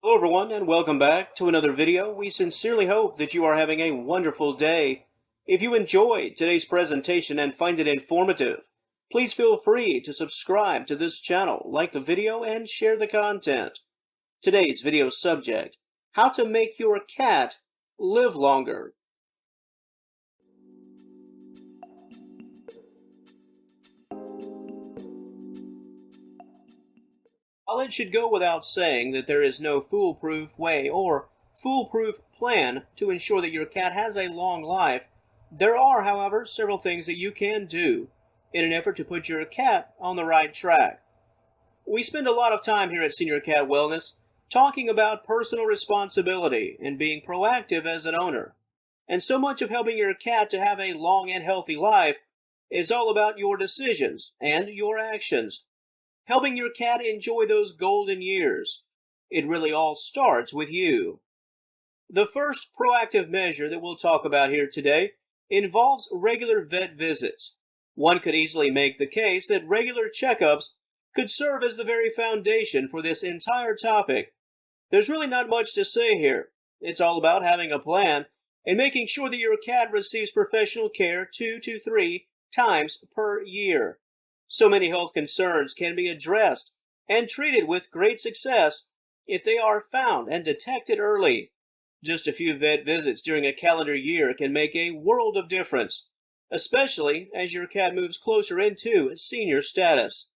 Hello everyone and welcome back to another video. We sincerely hope that you are having a wonderful day. If you enjoyed today's presentation and find it informative, please feel free to subscribe to this channel, like the video, and share the content. Today's video subject: how to make your cat live longer. While it should go without saying that there is no foolproof way or foolproof plan to ensure that your cat has a long life, there are, however, several things that you can do in an effort to put your cat on the right track. We spend a lot of time here at Senior Cat Wellness talking about personal responsibility and being proactive as an owner. And so much of helping your cat to have a long and healthy life is all about your decisions and your actions. Helping your cat enjoy those golden years. It really all starts with you. The first proactive measure that we'll talk about here today involves regular vet visits. One could easily make the case that regular checkups could serve as the very foundation for this entire topic. There's really not much to say here. It's all about having a plan and making sure that your cat receives professional care 2 to 3 times per year. So many health concerns can be addressed and treated with great success if they are found and detected early. Just a few vet visits during a calendar year can make a world of difference, especially as your cat moves closer into senior status.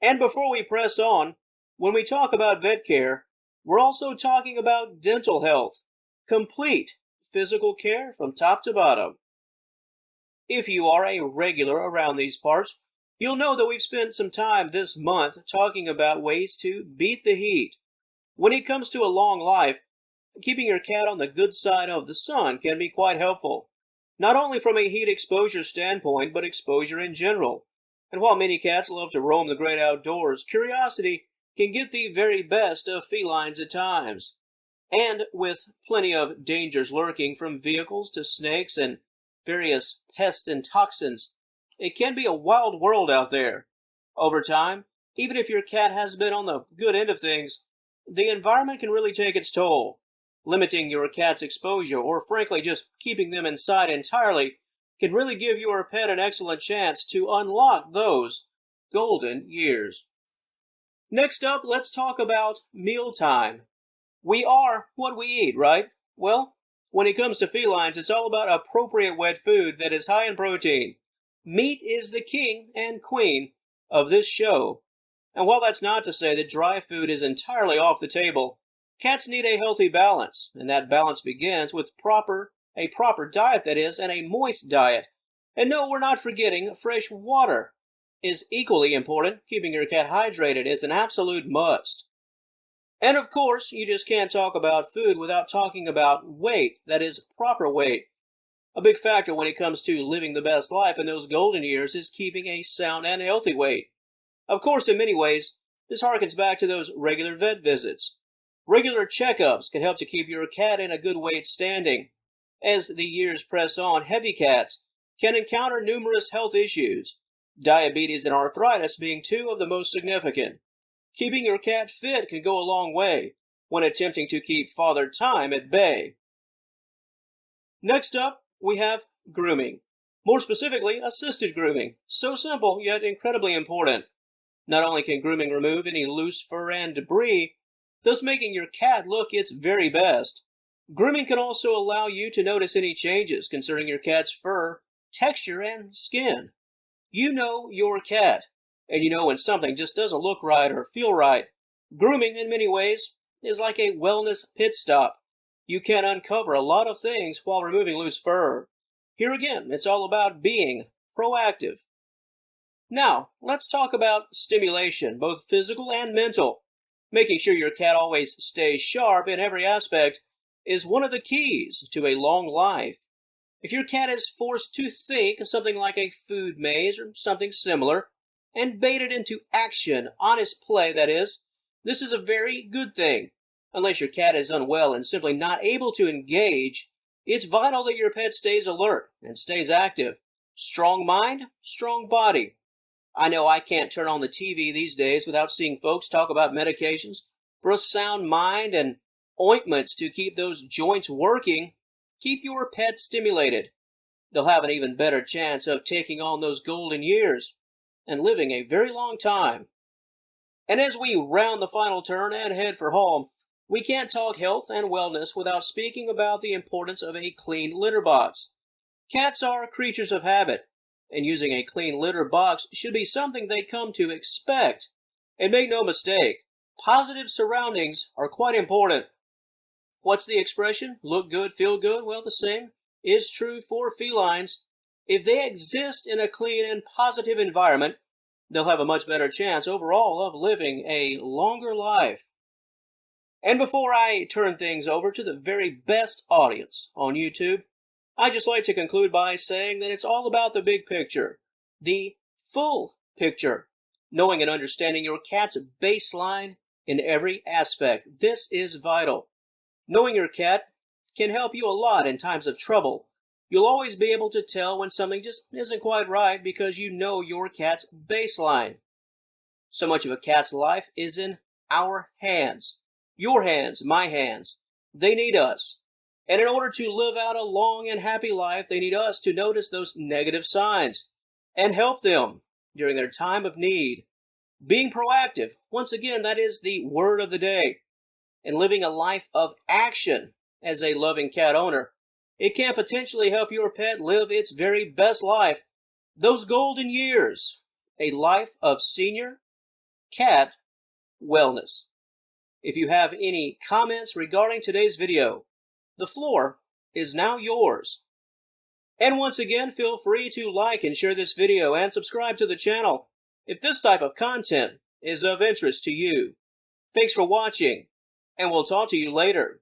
And before we press on, when we talk about vet care, we're also talking about dental health, complete physical care from top to bottom. If you are a regular around these parts, you'll know that we've spent some time this month talking about ways to beat the heat. When it comes to a long life, keeping your cat on the good side of the sun can be quite helpful, not only from a heat exposure standpoint, but exposure in general. And while many cats love to roam the great outdoors, curiosity can get the very best of felines at times. And with plenty of dangers lurking, from vehicles to snakes and various pests and toxins, it can be a wild world out there. Over time, even if your cat has been on the good end of things, the environment can really take its toll. Limiting your cat's exposure, or frankly just keeping them inside entirely, can really give your pet an excellent chance to unlock those golden years. Next up, let's talk about mealtime. We are what we eat, right? Well, when it comes to felines, it's all about appropriate wet food that is high in protein. Meat is the king and queen of this show. And while that's not to say that dry food is entirely off the table, cats need a healthy balance, and that balance begins with a proper diet, that is, and a moist diet. And no, we're not forgetting fresh water is equally important. Keeping your cat hydrated is an absolute must. And of course, you just can't talk about food without talking about weight, that is, proper weight. A big factor when it comes to living the best life in those golden years is keeping a sound and healthy weight. Of course, in many ways, this harkens back to those regular vet visits. Regular checkups can help to keep your cat in a good weight standing. As the years press on, heavy cats can encounter numerous health issues, diabetes and arthritis being two of the most significant. Keeping your cat fit can go a long way when attempting to keep Father Time at bay. Next up, we have grooming. More specifically, assisted grooming. So simple, yet incredibly important. Not only can grooming remove any loose fur and debris, thus making your cat look its very best, grooming can also allow you to notice any changes concerning your cat's fur, texture, and skin. You know your cat, and you know when something just doesn't look right or feel right. Grooming, in many ways, is like a wellness pit stop. You can uncover a lot of things while removing loose fur. Here again, it's all about being proactive. Now, let's talk about stimulation, both physical and mental. Making sure your cat always stays sharp in every aspect is one of the keys to a long life. If your cat is forced to think something like a food maze or something similar, and baited into action, honest play that is, this is a very good thing. Unless your cat is unwell and simply not able to engage, it's vital that your pet stays alert and stays active. Strong mind, strong body. I know I can't turn on the TV these days without seeing folks talk about medications for a sound mind and ointments to keep those joints working, keep your pet stimulated. They'll have an even better chance of taking on those golden years and living a very long time. And as we round the final turn and head for home, we can't talk health and wellness without speaking about the importance of a clean litter box. Cats are creatures of habit, and using a clean litter box should be something they come to expect. And make no mistake, positive surroundings are quite important. What's the expression? Look good, feel good? Well, the same is true for felines. If they exist in a clean and positive environment, they'll have a much better chance overall of living a longer life. And before I turn things over to the very best audience on YouTube, I'd just like to conclude by saying that it's all about the big picture, the full picture, knowing and understanding your cat's baseline in every aspect. This is vital. Knowing your cat can help you a lot in times of trouble. You'll always be able to tell when something just isn't quite right because you know your cat's baseline. So much of a cat's life is in our hands. Your hands, my hands. They need us. And in order to live out a long and happy life, they need us to notice those negative signs and help them during their time of need. Being proactive, once again, that is the word of the day. And living a life of action as a loving cat owner, it can potentially help your pet live its very best life, those golden years, a life of senior cat wellness. If you have any comments regarding today's video, the floor is now yours. And once again, feel free to like and share this video and subscribe to the channel if this type of content is of interest to you. Thanks for watching, and we'll talk to you later.